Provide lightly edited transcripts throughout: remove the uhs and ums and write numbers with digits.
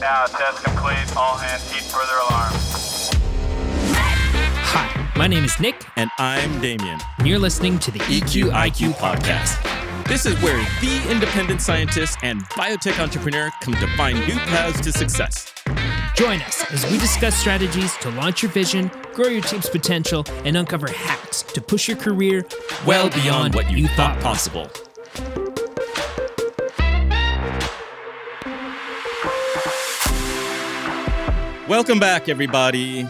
Now, test complete. All hands heed further alarm. Hi, my name is Nick. And I'm Damien. And you're listening to the EQ-IQ podcast. This is where the independent scientist and biotech entrepreneur come to find new paths to success. Join us as we discuss strategies to launch your vision, grow your team's potential, and uncover hacks to push your career well beyond what you thought possible. Welcome back, everybody.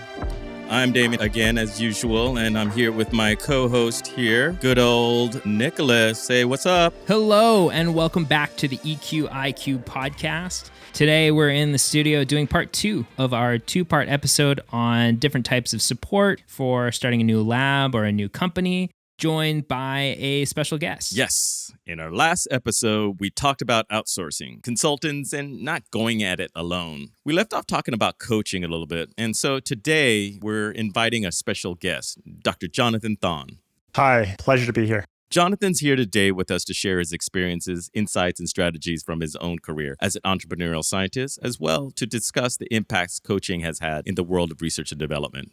I'm Damien again, as usual, and I'm here with my co-host here, good old Nicholas. Say what's up. Hello, and welcome back to the EQ-IQ podcast. Today, we're in the studio doing part 2 of our 2-part episode on different types of support for starting a new lab or a new company, joined by a special guest. Yes. In our last episode, we talked about outsourcing, consultants, and not going at it alone. We left off talking about coaching a little bit. And so today, we're inviting a special guest, Dr. Jonathan Thon. Hi, pleasure to be here. Jonathan's here today with us to share his experiences, insights, and strategies from his own career as an entrepreneurial scientist, as well to discuss the impacts coaching has had in the world of research and development.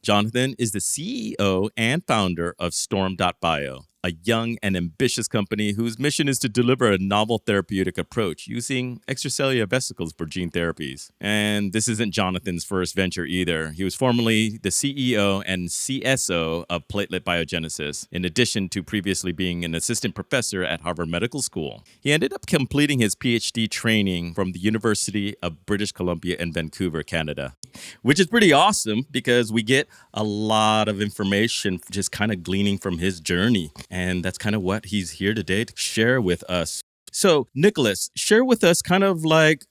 Jonathan is the CEO and founder of STRM.BIO, a young and ambitious company whose mission is to deliver a novel therapeutic approach using extracellular vesicles for gene therapies. And this isn't Jonathan's first venture either. He was formerly the CEO and CSO of PlateletBio, in addition to previously being an assistant professor at Harvard Medical School. He ended up completing his PhD training from the University of British Columbia in Vancouver, Canada, which is pretty awesome because we get a lot of information just kind of gleaning from his journey. And that's kind of what he's here today to share with us. So, Nicholas, share with us kind of like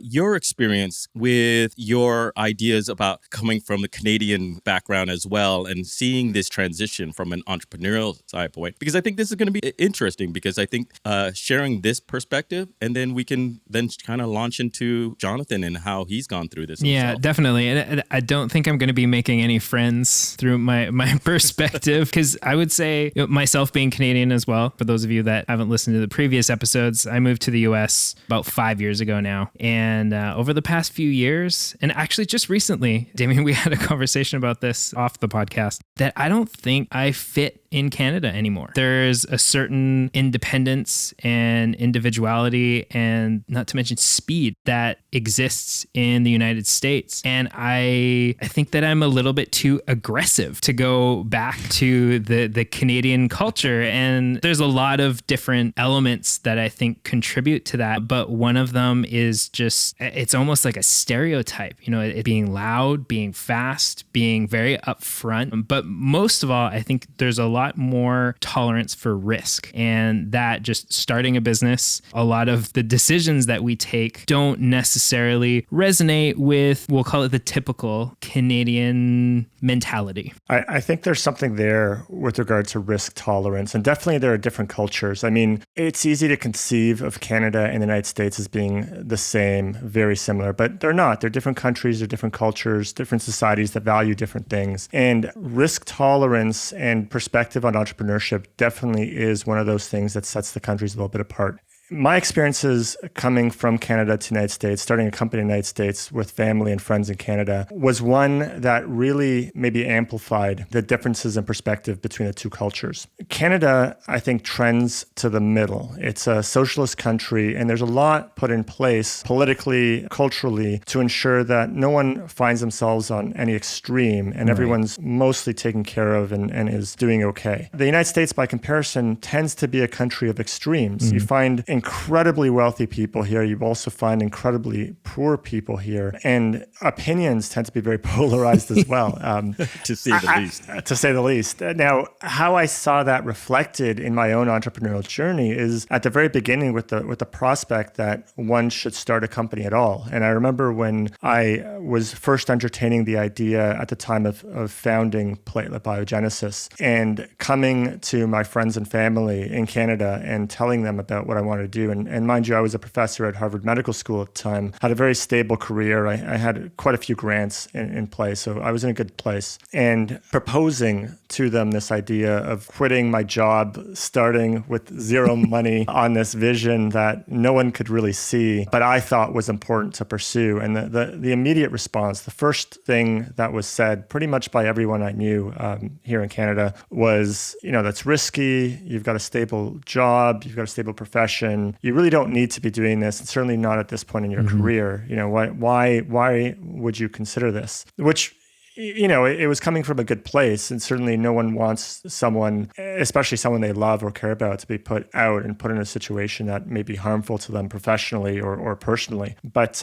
your experience with your ideas about coming from a Canadian background as well and seeing this transition from an entrepreneurial side point. Because I think this is going to be interesting because I think sharing this perspective and then we can then kind of launch into Jonathan and how he's gone through this. Yeah, himself. definitely. And I don't think I'm going to be making any friends through my perspective because I would say myself being Canadian as well, for those of you that haven't listened to the previous episodes, I moved to the US about 5 years ago now. And over the past few years, and actually just recently, Damien, we had a conversation about this off the podcast, that I don't think I fit in Canada anymore. There's a certain independence and individuality and not to mention speed that exists in the United States. And I think that I'm a little bit too aggressive to go back to the Canadian culture. And there's a lot of different elements that I think contribute to that. But one of them is just, it's almost like a stereotype, it being loud, being fast, being very upfront. But most of all, I think there's a lot more tolerance for risk, and that just starting a business, a lot of the decisions that we take don't necessarily resonate with, we'll call it the typical Canadian mentality. I think there's something there with regard to risk tolerance, and definitely there are different cultures. I mean, it's easy to conceive of Canada and the United States as being the same, very similar, but they're not. They're different countries, they're different cultures, different societies that value different things. And risk tolerance and perspective on entrepreneurship definitely is one of those things that sets the countries a little bit apart. My experiences coming from Canada to the United States, starting a company in the United States with family and friends in Canada, was one that really maybe amplified the differences in perspective between the two cultures. Canada, I think, trends to the middle. It's a socialist country, and there's a lot put in place politically, culturally, to ensure that no one finds themselves on any extreme and everyone's mostly taken care of and is doing okay. The United States, by comparison, tends to be a country of extremes. You find incredibly wealthy people here. You also find incredibly poor people here. And opinions tend to be very polarized as well. To say the least. To say the least. Now, how I saw that reflected in my own entrepreneurial journey is at the very beginning with the prospect that one should start a company at all. And I remember when I was first entertaining the idea at the time of founding PlateletBio and coming to my friends and family in Canada and telling them about what I wanted to do. And mind you, I was a professor at Harvard Medical School at the time, had a very stable career. I had quite a few grants in place, so I was in a good place. And proposing to them this idea of quitting my job, starting with zero money on this vision that no one could really see, but I thought was important to pursue. And the immediate response, the first thing that was said pretty much by everyone I knew here in Canada was, that's risky. You've got a stable job. You've got a stable profession. You really don't need to be doing this, and certainly not at this point in your career. Why would you consider this? Which, it was coming from a good place, and certainly no one wants someone, especially someone they love or care about, to be put out and put in a situation that may be harmful to them professionally or personally. But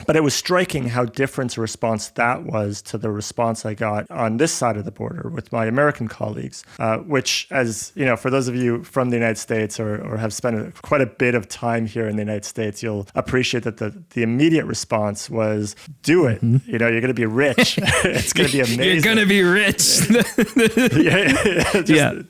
it was striking how different a response that was to the response I got on this side of the border with my American colleagues, which, as for those of you from the United States or have spent quite a bit of time here in the United States, you'll appreciate that the immediate response was, do it. You're going to be rich. It's going to be amazing. You're going to be rich.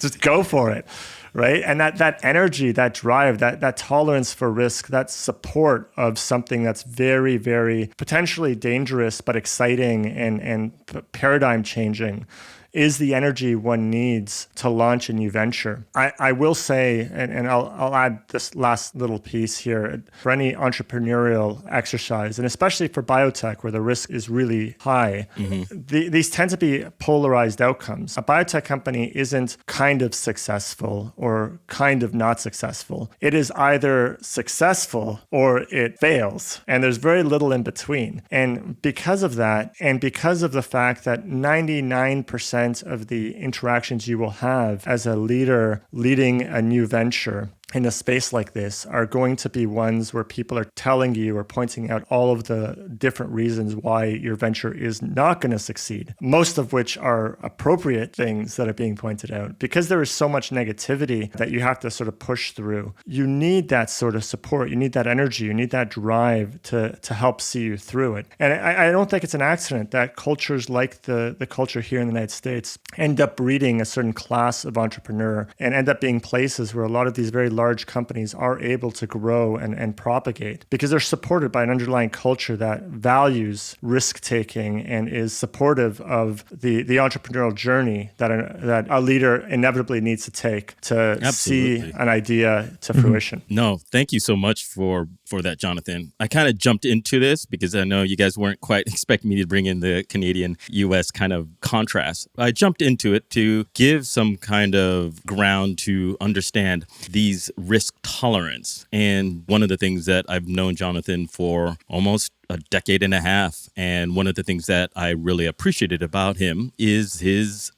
Just go for it. Right. And that energy, that drive, that tolerance for risk, that support of something that's very, very potentially dangerous, but exciting and paradigm changing is the energy one needs to launch a new venture. I will say, and I'll add this last little piece here, for any entrepreneurial exercise, and especially for biotech where the risk is really high, these tend to be polarized outcomes. A biotech company isn't kind of successful or kind of not successful. It is either successful or it fails, and there's very little in between. And because of that, and because of the fact that 99% of the interactions you will have as a leader leading a new venture in a space like this are going to be ones where people are telling you or pointing out all of the different reasons why your venture is not going to succeed, most of which are appropriate things that are being pointed out. Because there is so much negativity that you have to sort of push through, you need that sort of support. You need that energy. You need that drive to help see you through it. And I don't think it's an accident that cultures like the culture here in the United States end up breeding a certain class of entrepreneur and end up being places where a lot of these very large companies are able to grow and propagate because they're supported by an underlying culture that values risk-taking and is supportive of the entrepreneurial journey that a leader inevitably needs to take to see an idea to fruition. No, thank you so much for that, Jonathan. I kind of jumped into this because I know you guys weren't quite expecting me to bring in the Canadian-US kind of contrast. I jumped into it to give some kind of ground to understand these risk tolerance. And one of the things that I've known Jonathan for almost a decade and a half, and one of the things that I really appreciated about him is his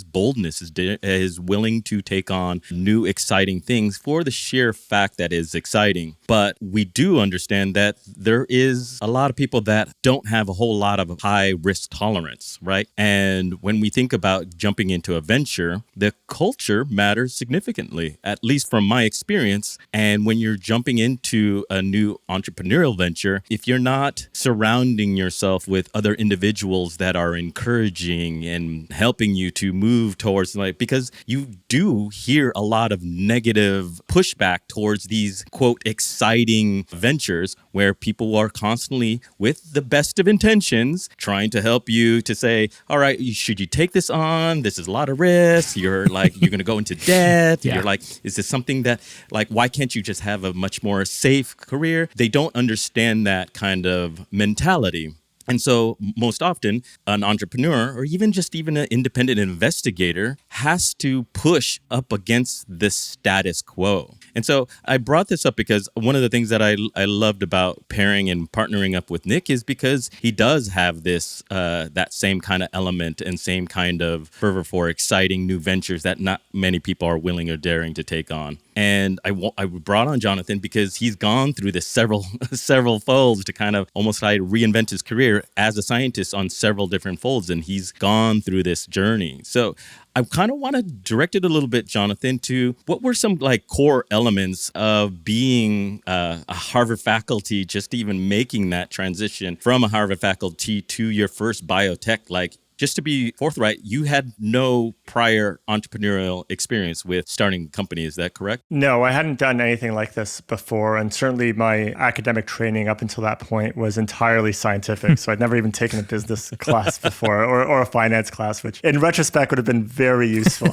boldness, his willing to take on new exciting things for the sheer fact that it's exciting. But we do understand that there is a lot of people that don't have a whole lot of high risk tolerance, right? And when we think about jumping into a venture, the culture matters significantly, at least from my experience. And when you're jumping into a new entrepreneurial venture, if you're not surrounding yourself with other individuals that are encouraging and helping you to move towards, because you do hear a lot of negative pushback towards these, quote, exciting ventures where people are constantly, with the best of intentions, trying to help you to say, all right, should you take this on? This is a lot of risk. You're going to go into debt. Yeah. You're like, is this something that, why can't you just have a much more safe career? They don't understand that kind of mentality. And so most often an entrepreneur or even an independent investigator has to push up against the status quo. And so I brought this up because one of the things that I loved about pairing and partnering up with Nick is because he does have this that same kind of element and same kind of fervor for exciting new ventures that not many people are willing or daring to take on. And I brought on Jonathan because he's gone through this several folds to kind of almost reinvent his career as a scientist on several different folds. And he's gone through this journey. So I kind of want to direct it a little bit, Jonathan, to what were some core elements of being a Harvard faculty, just even making that transition from a Harvard faculty to your first biotech, Just to be forthright, you had no prior entrepreneurial experience with starting a company. Is that correct? No, I hadn't done anything like this before. And certainly my academic training up until that point was entirely scientific. So I'd never even taken a business class before or a finance class, which in retrospect would have been very useful.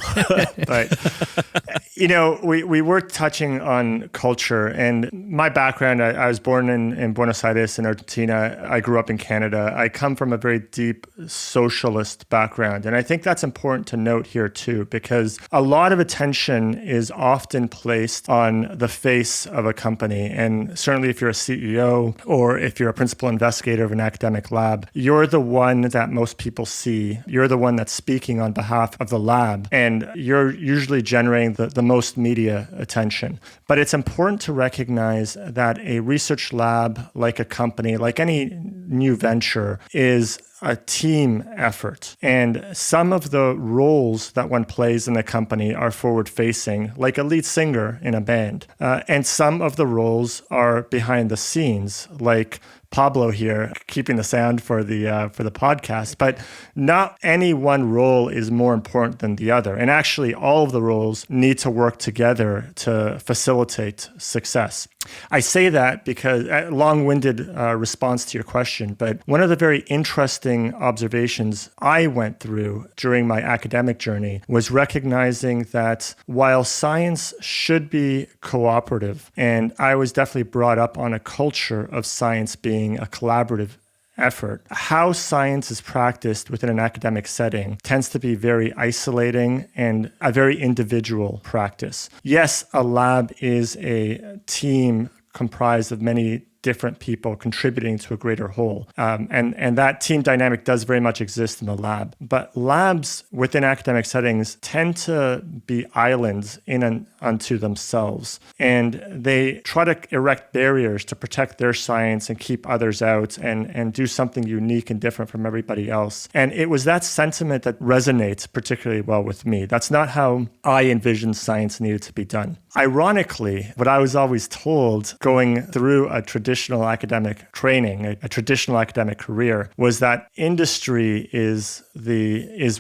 But, we were touching on culture. And my background, I was born in Buenos Aires in Argentina. I grew up in Canada. I come from a very deep socialist background. And I think that's important to note here too, because a lot of attention is often placed on the face of a company. And certainly if you're a CEO or if you're a principal investigator of an academic lab, you're the one that most people see. You're the one that's speaking on behalf of the lab. And you're usually generating the most media attention. But it's important to recognize that a research lab, like a company, like any new venture, is a team effort. And some of the roles that one plays in a company are forward-facing, like a lead singer in a band. And some of the roles are behind the scenes, like Pablo here, keeping the sound for the podcast. But not any one role is more important than the other. And actually, all of the roles need to work together to facilitate success. I say that because a long-winded response to your question, but one of the very interesting observations I went through during my academic journey was recognizing that while science should be cooperative, and I was definitely brought up on a culture of science being a collaborative effort, how science is practiced within an academic setting tends to be very isolating and a very individual practice. Yes, a lab is a team comprised of many different people contributing to a greater whole. And that team dynamic does very much exist in the lab. But labs within academic settings tend to be islands in and unto themselves. And they try to erect barriers to protect their science and keep others out and do something unique and different from everybody else. And it was that sentiment that resonates particularly well with me. That's not how I envisioned science needed to be done. Ironically, what I was always told going through a traditional academic training, a traditional academic career, was that industry is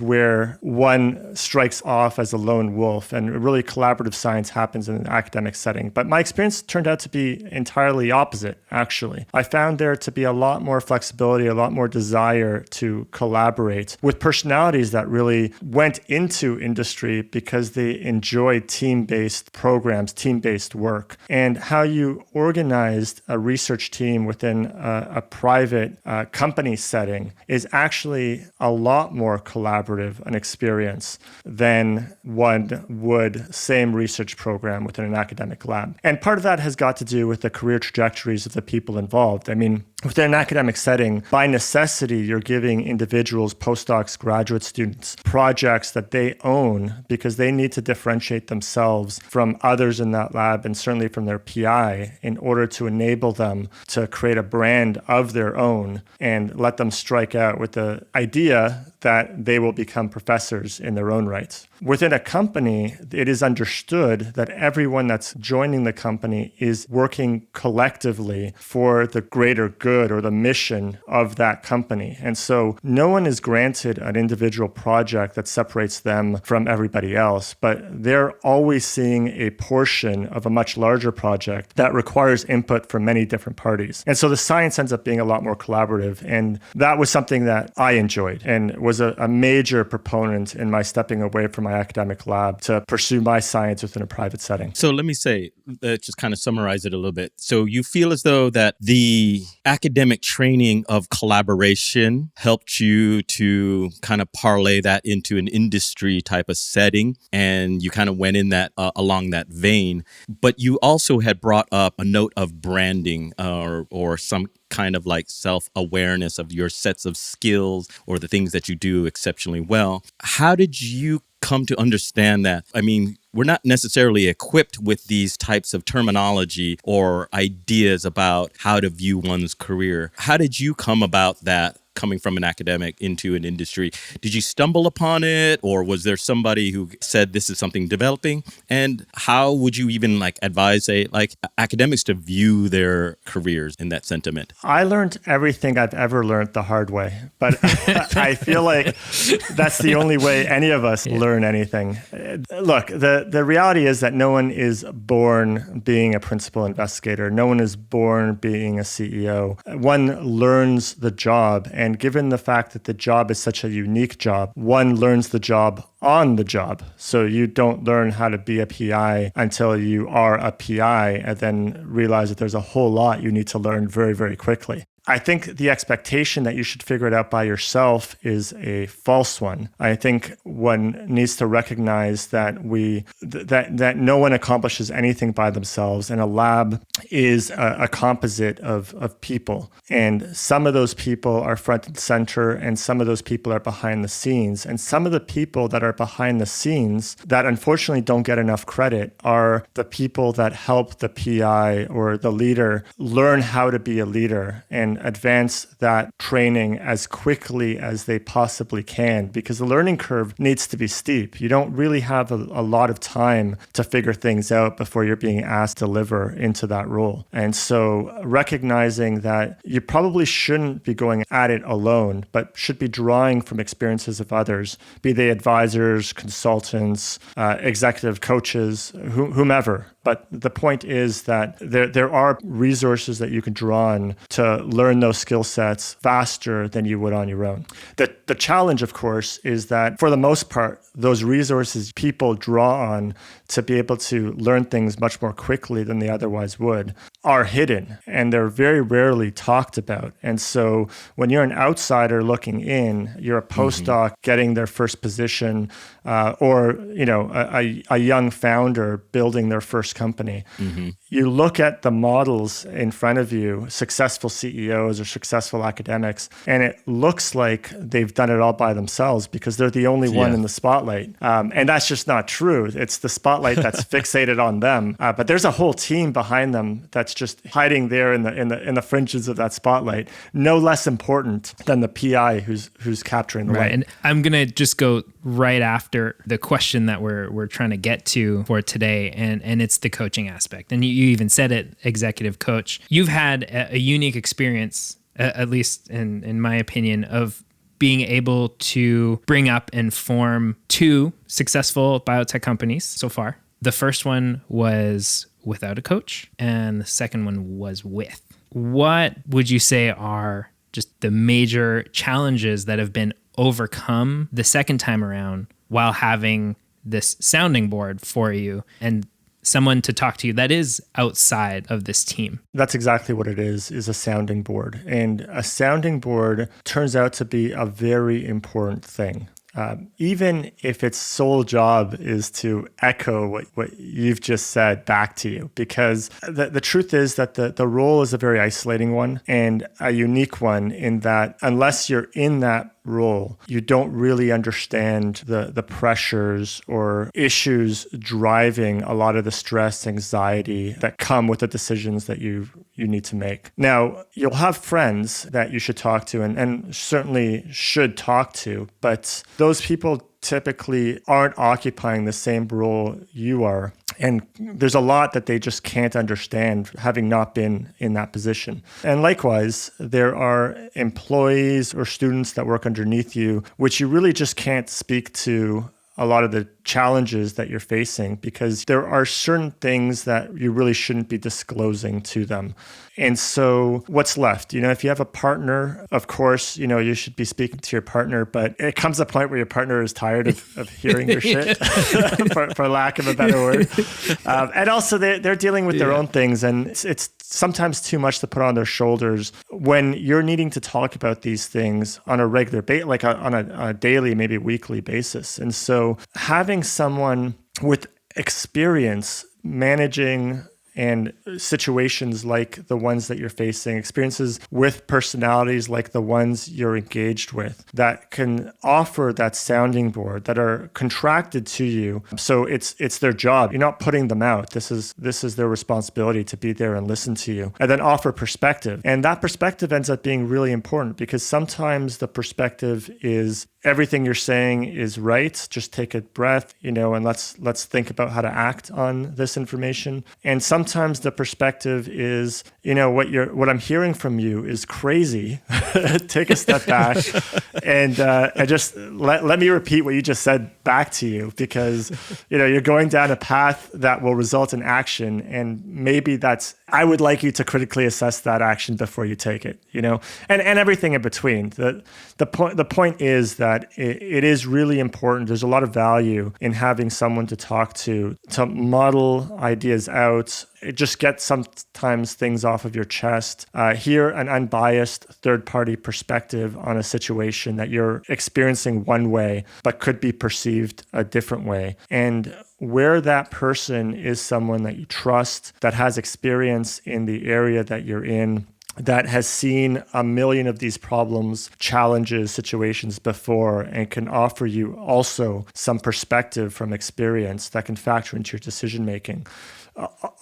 where one strikes off as a lone wolf, and really collaborative science happens in an academic setting. But my experience turned out to be entirely opposite, actually. I found there to be a lot more flexibility, a lot more desire to collaborate with personalities that really went into industry because they enjoyed team-based programs, team-based work. And how you organized a research team within a private company setting is actually a lot more collaborative an experience than one would same research program within an academic lab. And part of that has got to do with the career trajectories of the people involved. I mean, within an academic setting, by necessity, you're giving individuals, postdocs, graduate students, projects that they own because they need to differentiate themselves from others in that lab and certainly from their PI in order to enable them to create a brand of their own and let them strike out with the idea that they will become professors in their own right. Within a company, it is understood that everyone that's joining the company is working collectively for the greater good or the mission of that company. And so no one is granted an individual project that separates them from everybody else, but they're always seeing a portion of a much larger project that requires input from many different parties. And so the science ends up being a lot more collaborative. And that was something that I enjoyed and was a major proponent in my stepping away from my academic lab to pursue my science within a private setting. So let me say, just kind of summarize it a little bit. So you feel as though that the academic training of collaboration helped you to kind of parlay that into an industry type of setting, and you kind of went in that along that vein. But you also had brought up a note of branding or some kind of like self-awareness of your sets of skills or the things that you do exceptionally well. How did you come to understand that? I mean, we're not necessarily equipped with these types of terminology or ideas about how to view one's career. How did you come about that coming from an academic into an industry. Did you stumble upon it, or was there somebody who said this is something developing? And how would you even advise, say, academics to view their careers in that sentiment? I learned everything I've ever learned the hard way, but I feel like that's the only way any of us learn anything. Look, the reality is that no one is born being a principal investigator. No one is born being a CEO. One learns the job, and given the fact that the job is such a unique job, one learns the job on the job. So you don't learn how to be a PI until you are a PI and then realize that there's a whole lot you need to learn very, very quickly. I think the expectation that you should figure it out by yourself is a false one. I think one needs to recognize that that no one accomplishes anything by themselves, and a lab is a composite of people. And some of those people are front and center, and some of those people are behind the scenes. And some of the people that are behind the scenes that unfortunately don't get enough credit are the people that help the PI or the leader learn how to be a leader and advance that training as quickly as they possibly can, because the learning curve needs to be steep. You don't really have a lot of time to figure things out before you're being asked to deliver into that role. And so recognizing that you probably shouldn't be going at it alone, but should be drawing from experiences of others, be they advisors, consultants, executive coaches, whomever. But the point is that there are resources that you can draw on to learn those skill sets faster than you would on your own. The challenge, of course, is that for the most part, those resources people draw on to be able to learn things much more quickly than they otherwise would are hidden, and they're very rarely talked about. And so when you're an outsider looking in, you're a postdoc getting their first position, or a young founder building their first company. You look at the models in front of you, successful CEOs or successful academics, and it looks like they've done it all by themselves because they're the only one in the spotlight. And that's just not true. It's the spotlight that's fixated on them. But there's a whole team behind them that's just hiding there in the fringes of that spotlight, no less important than the PI who's capturing the light. And I'm gonna just go right after the question that we're trying to get to for today, and it's the coaching aspect. And you even said it, executive coach. You've had a unique experience, at least in my opinion, of being able to bring up and form 2 successful biotech companies so far. The first one was without a coach, and the second one was with. What would you say are just the major challenges that have been overcome the second time around while having this sounding board for you and someone to talk to you that is outside of this team? That's exactly what it is a sounding board. And a sounding board turns out to be a very important thing. Even if its sole job is to echo what you've just said back to you, because the truth is that the role is a very isolating one and a unique one in that unless you're in that role, you don't really understand the pressures or issues driving a lot of the stress, anxiety that come with the decisions that you need to make. Now, you'll have friends that you should talk to and certainly should talk to, but those people typically aren't occupying the same role you are. And there's a lot that they just can't understand having not been in that position. And likewise, there are employees or students that work underneath you, which you really just can't speak to a lot of the challenges that you're facing because there are certain things that you really shouldn't be disclosing to them. And so what's left? If you have a partner, of course, you should be speaking to your partner, but it comes a point where your partner is tired of hearing your shit, for lack of a better word. And also they're dealing with their own things, and it's sometimes too much to put on their shoulders when you're needing to talk about these things on a regular basis, like on a daily, maybe weekly basis. And so having someone with experience managing and situations like the ones that you're facing, experiences with personalities like the ones you're engaged with that can offer that sounding board, that are contracted to you. So it's their job. You're not putting them out. This is their responsibility to be there and listen to you and then offer perspective. And that perspective ends up being really important because sometimes the perspective is everything you're saying is right. Just take a breath, and let's think about how to act on this information. And sometimes the perspective is, what I'm hearing from you is crazy. Take a step back and just let me repeat what you just said back to you, because you're going down a path that will result in action, and maybe I would like you to critically assess that action before you take it, and everything in between. The point is that it is really important. There's a lot of value in having someone to talk to model ideas out, just get sometimes things off of your chest, hear an unbiased third-party perspective on a situation that you're experiencing one way, but could be perceived a different way. And where that person is someone that you trust, that has experience in the area that you're in, that has seen a million of these problems, challenges, situations before, and can offer you also some perspective from experience that can factor into your decision making.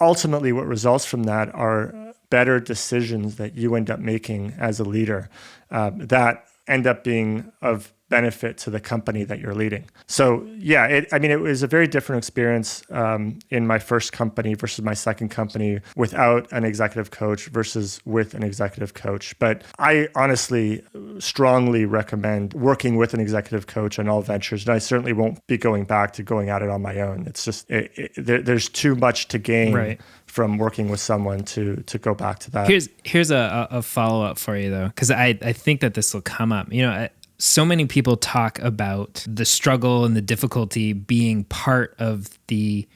Ultimately, what results from that are better decisions that you end up making as a leader that end up being of benefit to the company that you're leading. So yeah, it was a very different experience in my first company versus my second company without an executive coach versus with an executive coach. But I honestly strongly recommend working with an executive coach on all ventures. And I certainly won't be going back to going at it on my own. It's just, there's too much to gain from working with someone to go back to that. Here's a follow-up for you though, because I think that this will come up. So many people talk about the struggle and the difficulty being part of the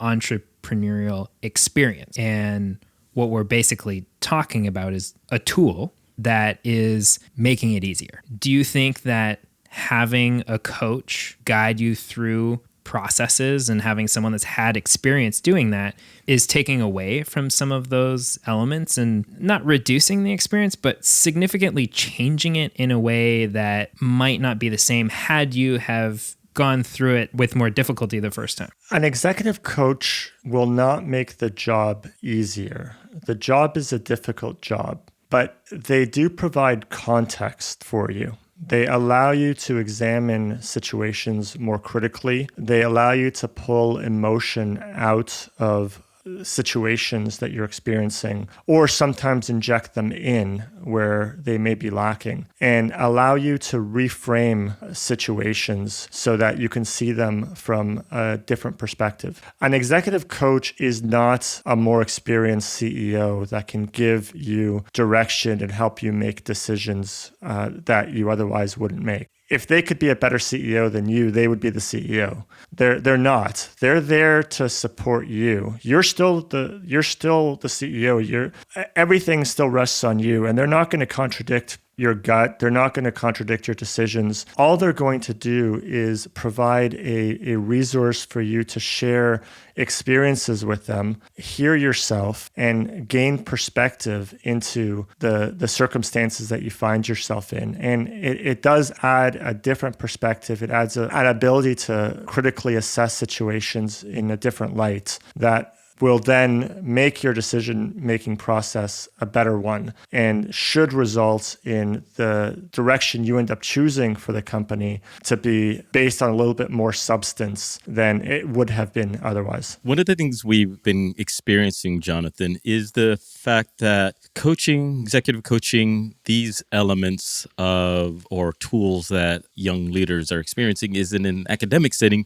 entrepreneurial experience. And what we're basically talking about is a tool that is making it easier. Do you think that having a coach guide you through processes and having someone that's had experience doing that is taking away from some of those elements and not reducing the experience, but significantly changing it in a way that might not be the same had you have gone through it with more difficulty the first time? An executive coach will not make the job easier. The job is a difficult job, but they do provide context for you. They allow you to examine situations more critically. They allow you to pull emotion out of situations that you're experiencing, or sometimes inject them in where they may be lacking, and allow you to reframe situations so that you can see them from a different perspective. An executive coach is not a more experienced CEO that can give you direction and help you make decisions that you otherwise wouldn't make. If they could be a better CEO than you, they would be the CEO. They're not. They're there to support you. You're still the CEO. Everything still rests on you, and they're not going to contradict your gut. They're not going to contradict your decisions. All they're going to do is provide a resource for you to share experiences with them, hear yourself, and gain perspective into the circumstances that you find yourself in. And it does add a different perspective. It adds an ability to critically assess situations in a different light that will then make your decision-making process a better one and should result in the direction you end up choosing for the company to be based on a little bit more substance than it would have been otherwise. One of the things we've been experiencing, Jonathan, is the fact that coaching, executive coaching, these elements of or tools that young leaders are experiencing is in an academic setting.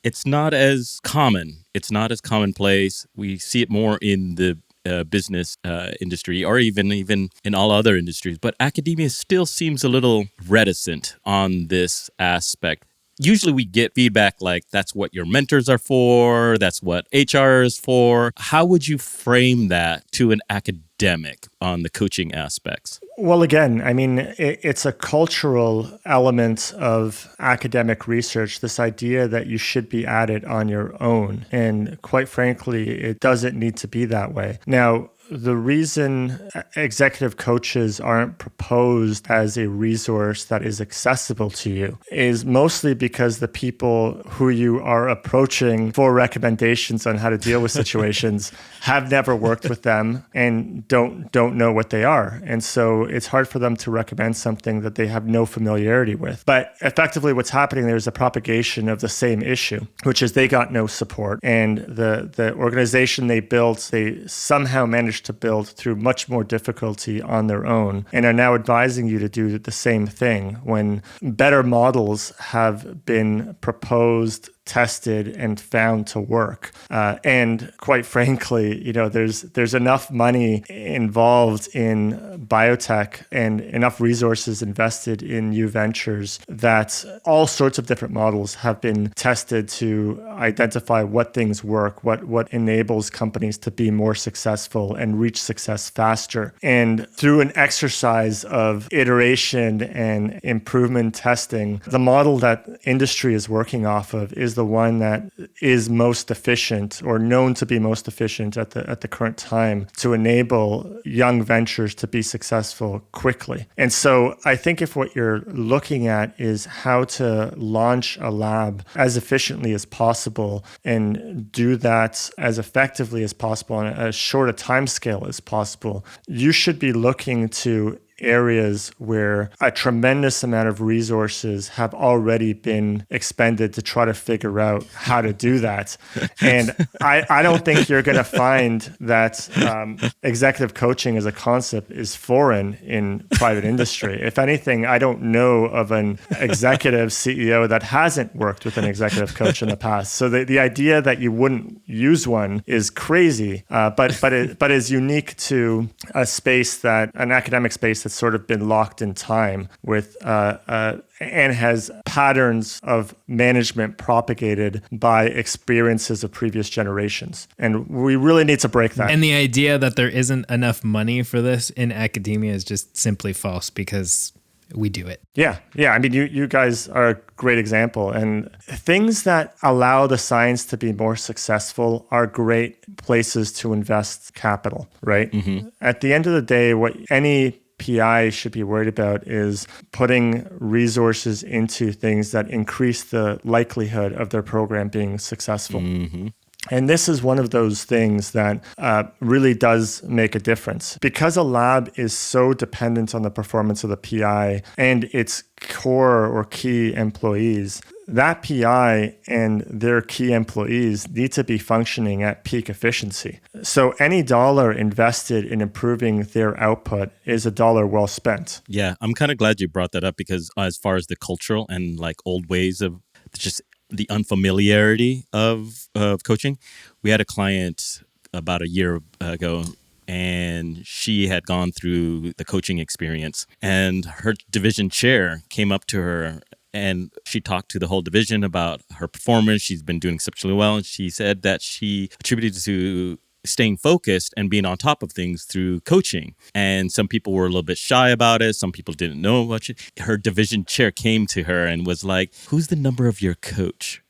It's not as common. It's not as commonplace. We see it more in the business industry or even in all other industries. But academia still seems a little reticent on this aspect. Usually we get feedback like that's what your mentors are for, that's what HR is for. How would you frame that to an academic academic on the coaching aspects? Well, again, I mean, it's a cultural element of academic research, this idea that you should be at it on your own. And quite frankly, it doesn't need to be that way. Now, the reason executive coaches aren't proposed as a resource that is accessible to you is mostly because the people who you are approaching for recommendations on how to deal with situations have never worked with them and don't know what they are. And so it's hard for them to recommend something that they have no familiarity with. But effectively what's happening there is a propagation of the same issue, which is they got no support. And the organization they built, they somehow managed to build through much more difficulty on their own and are now advising you to do the same thing when better models have been proposed, tested, and found to work. And quite frankly, there's enough money involved in biotech and enough resources invested in new ventures that all sorts of different models have been tested to identify what things work, what enables companies to be more successful and reach success faster. And through an exercise of iteration and improvement testing, the model that industry is working off of is the one that is most efficient or known to be most efficient at the current time to enable young ventures to be successful quickly. And so I think if what you're looking at is how to launch a lab as efficiently as possible and do that as effectively as possible on as short a time scale as possible, you should be looking to areas where a tremendous amount of resources have already been expended to try to figure out how to do that. And I don't think you're going to find that executive coaching as a concept is foreign in private industry. If anything, I don't know of an executive CEO that hasn't worked with an executive coach in the past. So the idea that you wouldn't use one is crazy, but is unique to a space an academic space that's sort of been locked in time with and has patterns of management propagated by experiences of previous generations. And we really need to break that. And the idea that there isn't enough money for this in academia is just simply false because we do it. Yeah. I mean, you guys are a great example. And things that allow the science to be more successful are great places to invest capital, right? Mm-hmm. At the end of the day, what any PI should be worried about is putting resources into things that increase the likelihood of their program being successful. Mm-hmm. And this is one of those things that really does make a difference. Because a lab is so dependent on the performance of the PI and its core or key employees, that PI and their key employees need to be functioning at peak efficiency. So any dollar invested in improving their output is a dollar well spent. Yeah, I'm kind of glad you brought that up because as far as the cultural and like old ways of just the unfamiliarity of coaching, we had a client about a year ago and she had gone through the coaching experience and her division chair came up to her and she talked to the whole division about her performance. She's been doing exceptionally well. And she said that she attributed to staying focused and being on top of things through coaching. And some people were a little bit shy about it. Some people didn't know much. Her division chair came to her and was like, "Who's the number of your coach?"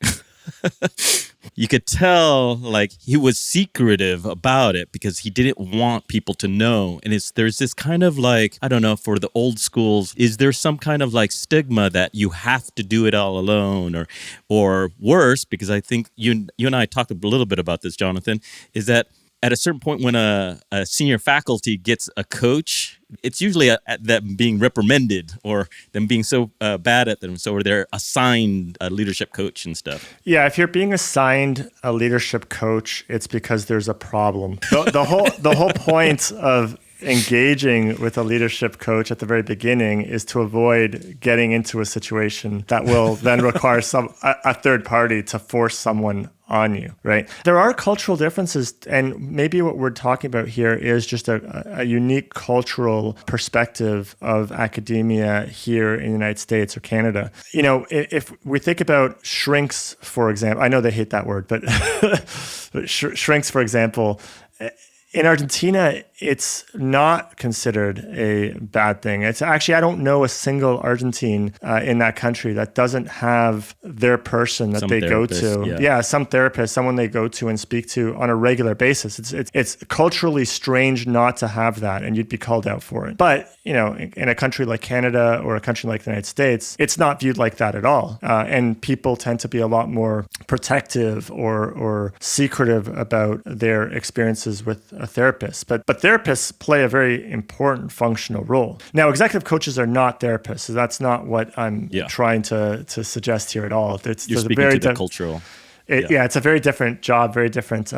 You could tell like he was secretive about it because he didn't want people to know. And there's this kind of like, I don't know, for the old schools, is there some kind of like stigma that you have to do it all alone or worse, because I think you and I talked a little bit about this, Jonathan, is that at a certain point when a senior faculty gets a coach, it's usually at them being reprimanded or them being so bad at them. So they're assigned a leadership coach and stuff. Yeah, if you're being assigned a leadership coach, it's because there's a problem. The whole point of engaging with a leadership coach at the very beginning is to avoid getting into a situation that will then require a third party to force someone on you, right? There are cultural differences, and maybe what we're talking about here is just a unique cultural perspective of academia here in the United States or Canada. You know, if we think about shrinks, for example, I know they hate that word, but shrinks, for example, in Argentina, it's not considered a bad thing. It's actually, I don't know a single Argentine in that country that doesn't have their person that they go to. Yeah, some therapist, someone they go to and speak to on a regular basis. It's culturally strange not to have that, and you'd be called out for it. But, in a country like Canada or a country like the United States, it's not viewed like that at all. And people tend to be a lot more protective or secretive about their experiences with a therapist. But therapists play a very important functional role. Now, executive coaches are not therapists, so that's not what I'm trying to suggest here at all. You're speaking to the cultural. It's a very different job, very different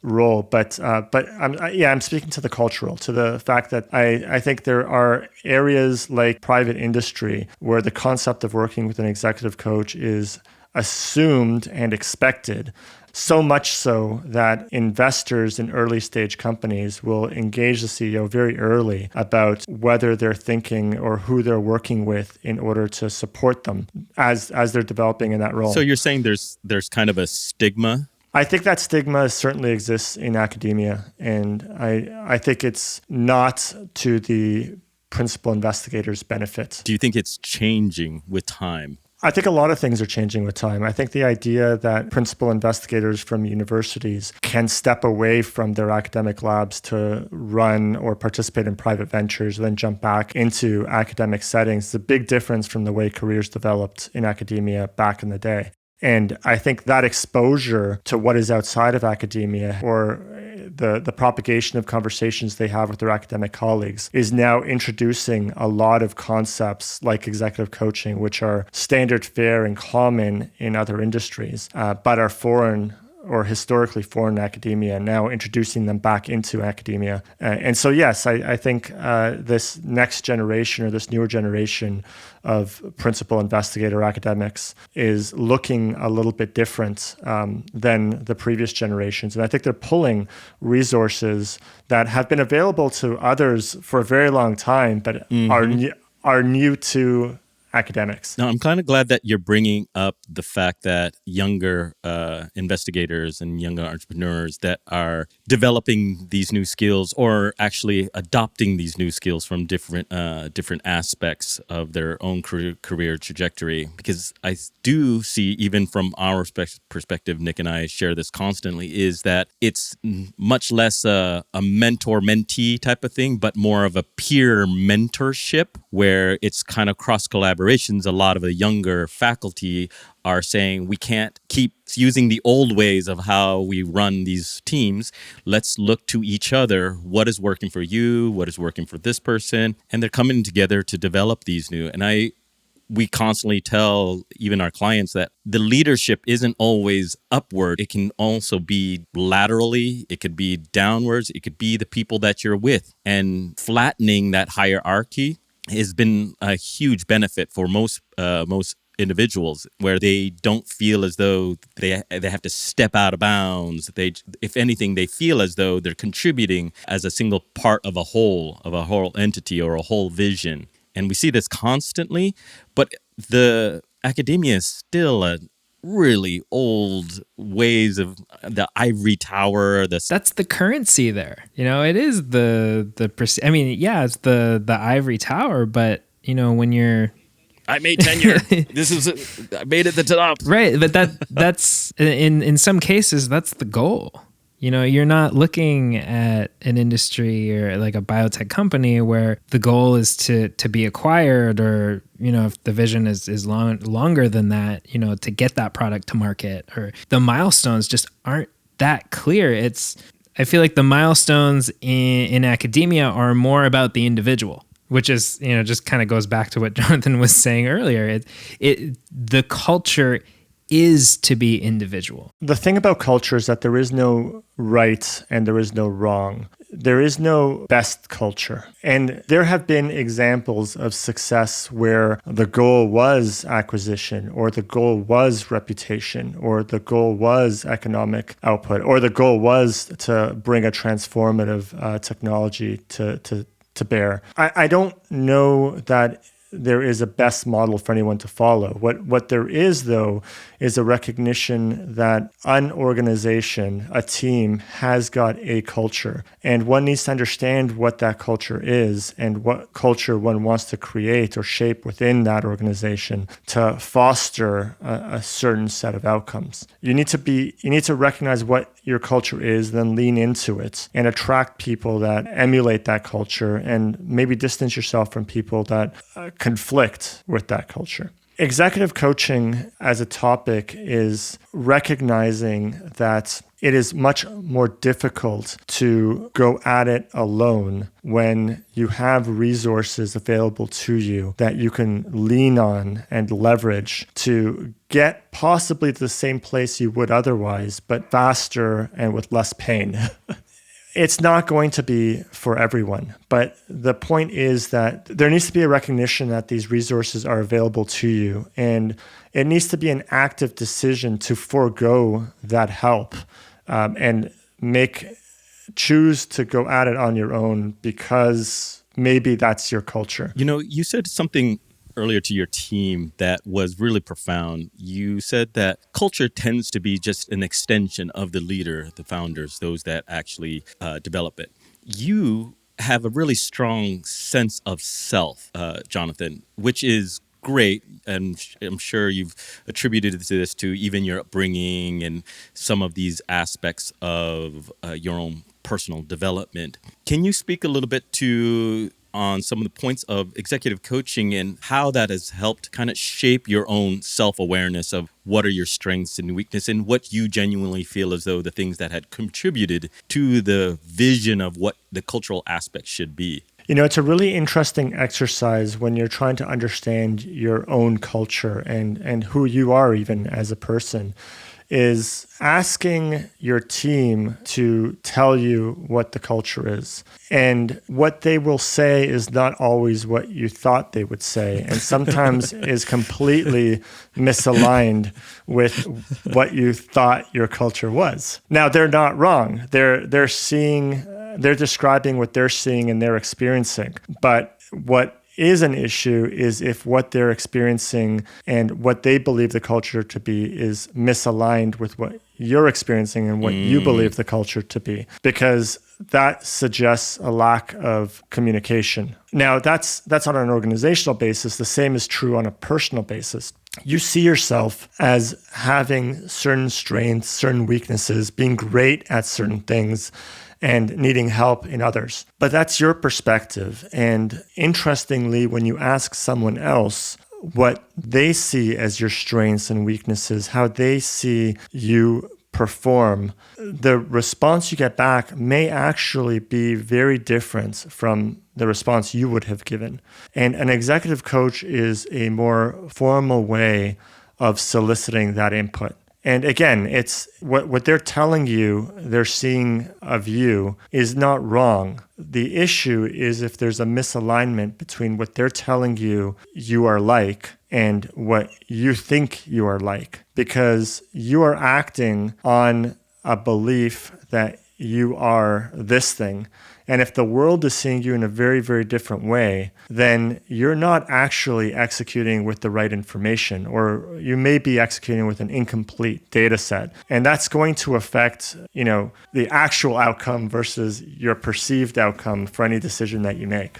role. But I'm speaking to the cultural, to the fact that I think there are areas like private industry where the concept of working with an executive coach is assumed and expected. So much so that investors in early stage companies will engage the CEO very early about whether they're thinking or who they're working with in order to support them as they're developing in that role. So you're saying there's kind of a stigma? I think that stigma certainly exists in academia, and I think it's not to the principal investigator's benefit. Do you think it's changing with time? I think a lot of things are changing with time. I think the idea that principal investigators from universities can step away from their academic labs to run or participate in private ventures, then jump back into academic settings is a big difference from the way careers developed in academia back in the day. And I think that exposure to what is outside of academia, or the propagation of conversations they have with their academic colleagues, is now introducing a lot of concepts like executive coaching, which are standard fare and common in other industries, but are foreign or historically foreign academia, now introducing them back into academia. And so, yes, I think this next generation or this newer generation of principal investigator academics is looking a little bit different than the previous generations. And I think they're pulling resources that have been available to others for a very long time, but are new to academics. Now, I'm kind of glad that you're bringing up the fact that younger investigators and younger entrepreneurs that are developing these new skills, or actually adopting these new skills from different aspects of their own career trajectory. Because I do see, even from our perspective, Nick and I share this constantly, is that it's much less a mentor-mentee type of thing, but more of a peer mentorship where it's kind of cross-collaboration. A lot of the younger faculty are saying we can't keep using the old ways of how we run these teams. Let's look to each other. What is working for you? What is working for this person? And they're coming together to develop these new. And we constantly tell even our clients that the leadership isn't always upward. It can also be laterally. It could be downwards. It could be the people that you're with. And flattening that hierarchy has been a huge benefit for most individuals, where they don't feel as though they have to step out of bounds. If anything, they feel as though they're contributing as a single part of a whole entity or a whole vision. And we see this constantly, but the academia is still a really old ways of the ivory tower. That's the currency there. It is it's the ivory tower, but when you're, I made tenure. I made it to the top. Right. But that's in some cases, that's the goal. You're not looking at an industry or like a biotech company where the goal is to be acquired, or, if the vision is longer than that, to get that product to market, or the milestones just aren't that clear. I feel like the milestones in academia are more about the individual, which is, just kind of goes back to what Jonathan was saying earlier. The culture is to be individual. The thing about culture is that there is no right and there is no wrong. There is no best culture. And there have been examples of success where the goal was acquisition, or the goal was reputation, or the goal was economic output, or the goal was to bring a transformative technology to bear. I don't know that there is a best model for anyone to follow. What there is, though, is a recognition that an organization, a team, has got a culture. And one needs to understand what that culture is and what culture one wants to create or shape within that organization to foster a certain set of outcomes. You need to recognize what your culture is, then lean into it and attract people that emulate that culture, and maybe distance yourself from people that conflict with that culture. Executive coaching as a topic is recognizing that it is much more difficult to go at it alone when you have resources available to you that you can lean on and leverage to get possibly to the same place you would otherwise, but faster and with less pain. It's not going to be for everyone, but the point is that there needs to be a recognition that these resources are available to you, and it needs to be an active decision to forego that help and choose to go at it on your own because maybe that's your culture. You said something earlier to your team that was really profound. You said that culture tends to be just an extension of the leader, the founders, those that actually develop it. You have a really strong sense of self, Jonathan, which is great. And I'm sure you've attributed this to even your upbringing and some of these aspects of your own personal development. Can you speak a little bit on some of the points of executive coaching and how that has helped kind of shape your own self-awareness of what are your strengths and weaknesses and what you genuinely feel as though the things that had contributed to the vision of what the cultural aspect should be? It's a really interesting exercise when you're trying to understand your own culture and who you are even as a person, is asking your team to tell you what the culture is. And what they will say is not always what you thought they would say, and sometimes is completely misaligned with what you thought your culture was. Now, they're not wrong. They're describing what they're seeing and they're experiencing. But what is an issue is if what they're experiencing and what they believe the culture to be is misaligned with what you're experiencing and what you believe the culture to be, because that suggests a lack of communication. Now, that's on an organizational basis. The same is true on a personal basis. You see yourself as having certain strengths, certain weaknesses, being great at certain things, and needing help in others. But that's your perspective. And interestingly, when you ask someone else what they see as your strengths and weaknesses, how they see you perform, the response you get back may actually be very different from the response you would have given. And an executive coach is a more formal way of soliciting that input. And again, it's what they're telling you, they're seeing of you is not wrong. The issue is if there's a misalignment between what they're telling you are like and what you think you are like, because you are acting on a belief that you are this thing. And if the world is seeing you in a very, very different way, then you're not actually executing with the right information, or you may be executing with an incomplete data set. And that's going to affect, the actual outcome versus your perceived outcome for any decision that you make.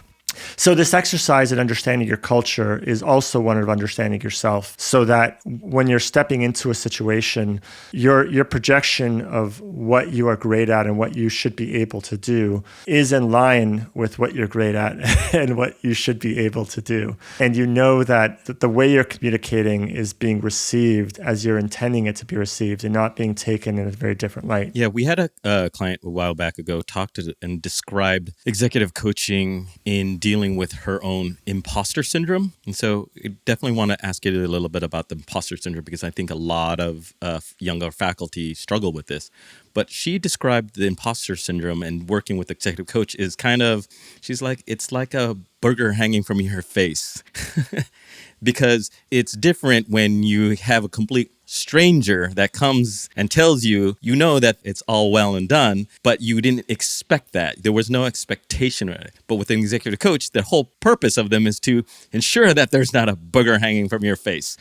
So this exercise in understanding your culture is also one of understanding yourself, so that when you're stepping into a situation, your projection of what you are great at and what you should be able to do is in line with what you're great at and what you should be able to do. And you know that the way you're communicating is being received as you're intending it to be received and not being taken in a very different light. Yeah, we had a client a while back ago and described executive coaching in dealing with her own imposter syndrome. And so I definitely want to ask you a little bit about the imposter syndrome, because I think a lot of younger faculty struggle with this. But she described the imposter syndrome and working with executive coach is she's like, it's like a burger hanging from your face. Because it's different when you have a complete stranger that comes and tells you, you know that it's all well and done, but you didn't expect that. There was no expectation of it. But with an executive coach, the whole purpose of them is to ensure that there's not a booger hanging from your face.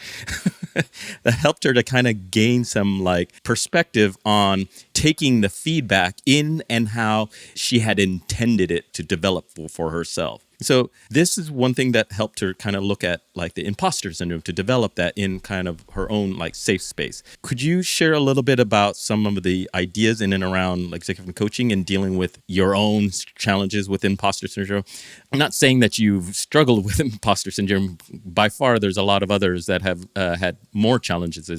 That helped her to kind of gain some perspective on taking the feedback in and how she had intended it to develop for herself. So this is one thing that helped her kind of look at the imposter syndrome, to develop that in kind of her own safe space. Could you share a little bit about some of the ideas in and around executive coaching and dealing with your own challenges with imposter syndrome? I'm not saying that you've struggled with imposter syndrome. By far, there's a lot of others that have had more challenges.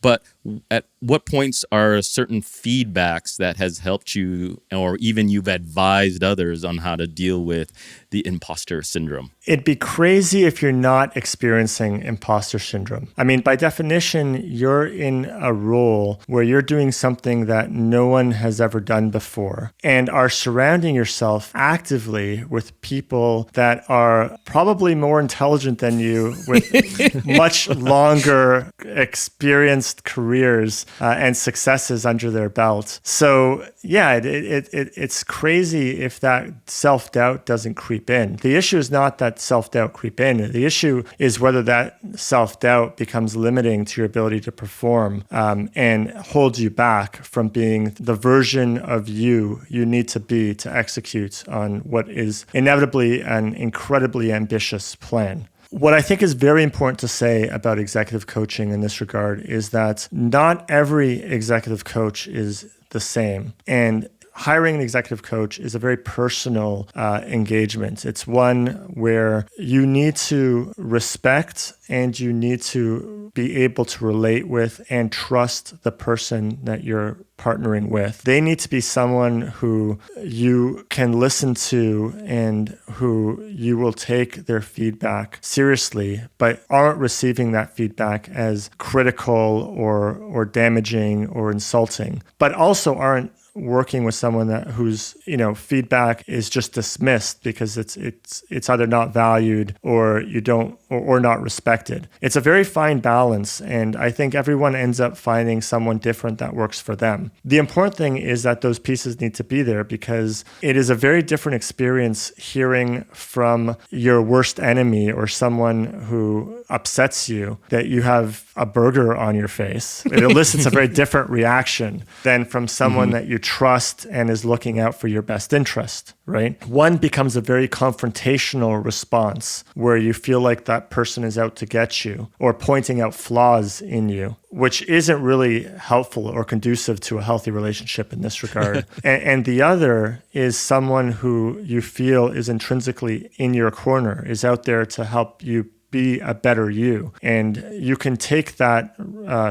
But at what points are certain feedbacks that has helped you, or even you've advised others on how to deal with the imposter syndrome? It'd be crazy if you're not experiencing imposter syndrome. I mean, by definition, you're in a role where you're doing something that no one has ever done before and are surrounding yourself actively with people that are probably more intelligent than you with much longer experienced careers and successes under their belt. So yeah, it's crazy if that self-doubt doesn't creep in. The issue is not that self-doubt creep in. The issue is whether that self-doubt becomes limiting to your ability to perform and holds you back from being the version of you need to be to execute on what is inevitably an incredibly ambitious plan. What I think is very important to say about executive coaching in this regard is that not every executive coach is the same. And hiring an executive coach is a very personal engagement. It's one where you need to respect and you need to be able to relate with and trust the person that you're partnering with. They need to be someone who you can listen to and who you will take their feedback seriously, but aren't receiving that feedback as critical or damaging or insulting, but also aren't working with someone whose feedback is just dismissed because it's either not valued or you don't or not respected. It's a very fine balance, and I think everyone ends up finding someone different that works for them. The important thing is that those pieces need to be there because it is a very different experience hearing from your worst enemy or someone who upsets you that you have a burger on your face. It elicits a very different reaction than from someone that you trust and is looking out for your best interest, right? One becomes a very confrontational response where you feel like that person is out to get you or pointing out flaws in you, which isn't really helpful or conducive to a healthy relationship in this regard. And the other is someone who you feel is intrinsically in your corner, is out there to help you be a better you. And you can take that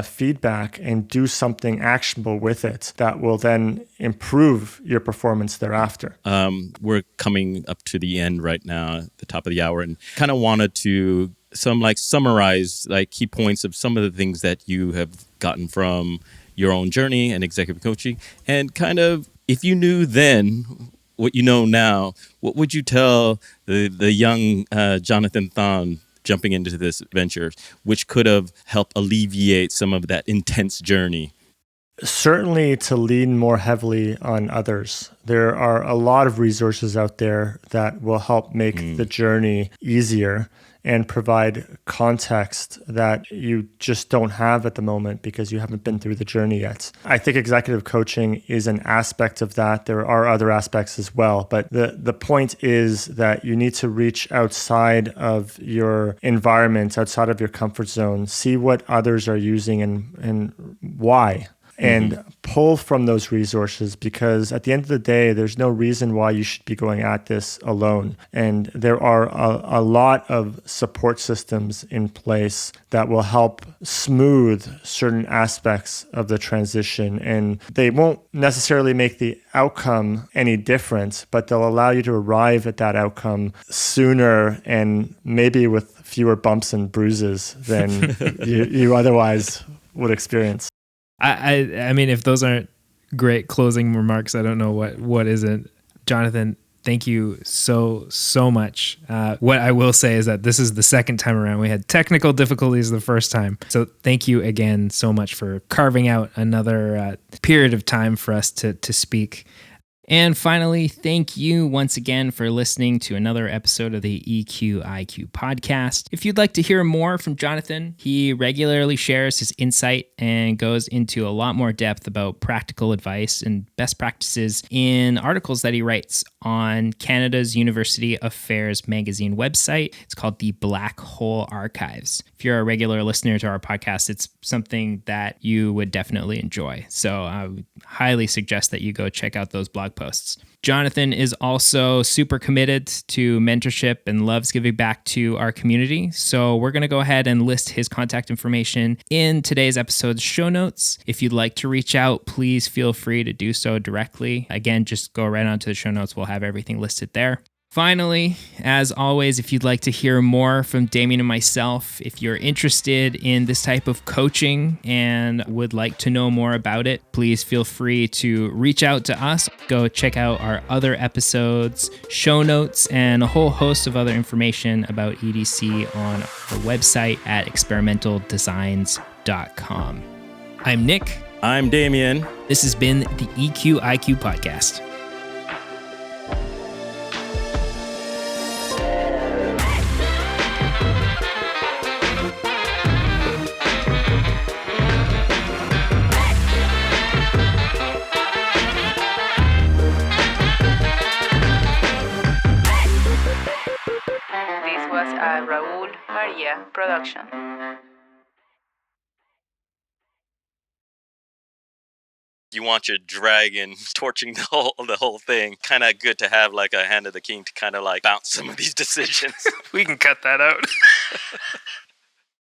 feedback and do something actionable with it that will then improve your performance thereafter. We're coming up to the end right now, at the top of the hour, and kind of wanted to summarize key points of some of the things that you have gotten from your own journey and executive coaching. And kind of, if you knew then what you know now, what would you tell the young Jonathan Thon jumping into this venture, which could have helped alleviate some of that intense journey? Certainly to lean more heavily on others. There are a lot of resources out there that will help make the journey easier and provide context that you just don't have at the moment because you haven't been through the journey yet. I think executive coaching is an aspect of that. There are other aspects as well, but the point is that you need to reach outside of your environment, outside of your comfort zone, see what others are using and why. And pull from those resources, because at the end of the day, there's no reason why you should be going at this alone. And there are a lot of support systems in place that will help smooth certain aspects of the transition. And they won't necessarily make the outcome any different, but they'll allow you to arrive at that outcome sooner and maybe with fewer bumps and bruises than you otherwise would experience. I mean, if those aren't great closing remarks, I don't know what isn't. Jonathan, Thank you so much. What I will say is that this is the second time around. We had technical difficulties the first time. So thank you again so much for carving out another period of time for us to speak. And finally, thank you once again for listening to another episode of the EQ-IQ podcast. If you'd like to hear more from Jonathan, he regularly shares his insight and goes into a lot more depth about practical advice and best practices in articles that he writes on Canada's University Affairs magazine website. It's called the Black Hole Archives. If you're a regular listener to our podcast, it's something that you would definitely enjoy. So I would highly suggest that you go check out those blog posts. Jonathan is also super committed to mentorship and loves giving back to our community. So we're going to go ahead and list his contact information in today's episode's show notes. If you'd like to reach out, please feel free to do so directly. Again, just go right onto the show notes. We'll have everything listed there. Finally, as always, if you'd like to hear more from Damien and myself, if you're interested in this type of coaching and would like to know more about it, please feel free to reach out to us. Go check out our other episodes, show notes, and a whole host of other information about EDC on the website at experimentaldesigns.com. I'm Nick. I'm Damien. This has been the EQ-IQ podcast. Raúl Maria production. You want your dragon torching the whole thing. Kind of good to have like a Hand of the King to kind of like bounce some of these decisions. We can cut that out.